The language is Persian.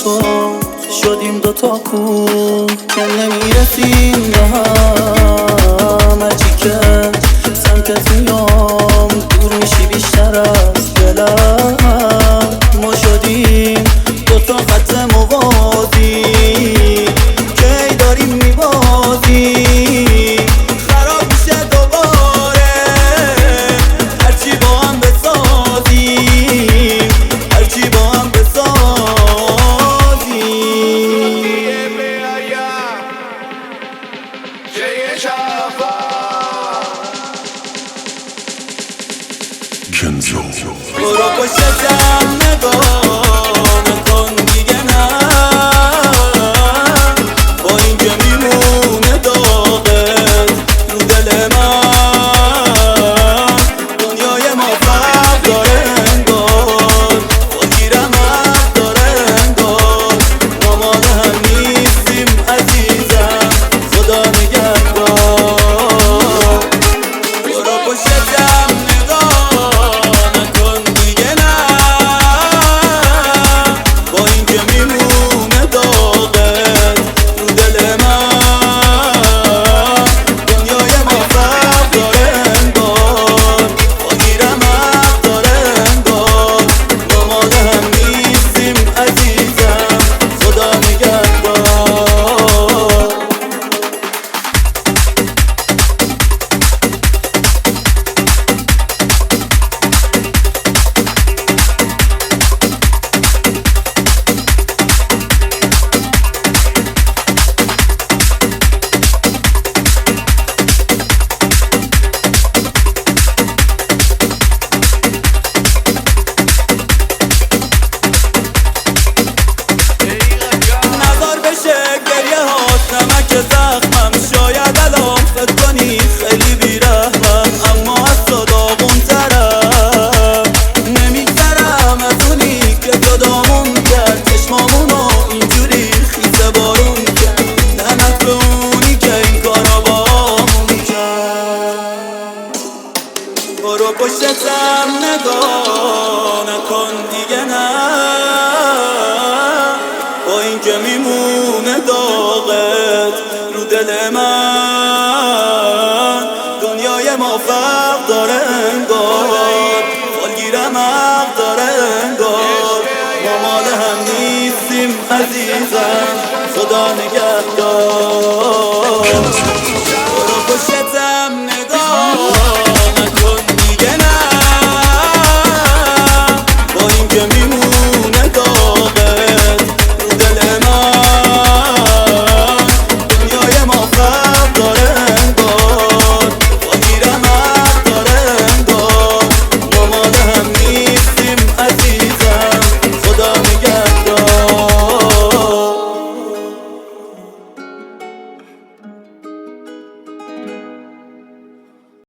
تو شدیم دوتا کوه که نمیرسیم به هم. هرچی که سمتت میام دور میشی بیشتر از دلم. ما شدیم دوتا خط موازی که ای داریم میبازی. خراب میشه دوباره هرچی با هم بسازیم، هرچی با هم برو پشتم نگاه نکن دیگه نه، با این که میمونه داغت رو دل من. دنیای ما فرق داره انگار، با گیرم حق داره انگار. ما مال هم نیستیم عزیزم، خدا نگهدار. برو پشتم نمک زخمم. شاید الان فکر کنی خیلی بیرحمم، اما از تو داغون ترم. نمیگذرم از اونی که جدامون کرد، چشمامونو اینجوری خیزه بارون کرد. لعنت به اونی که این کارا بامون کرد. برو پشتم نگاه نکن دیگه نه، با این که میمونه داغت رو دل من. دنیای ما فرق داره انگار، فالگیرم حق داره انگار. ما مال هم نیستیم عزیزم، خدا نگهدار.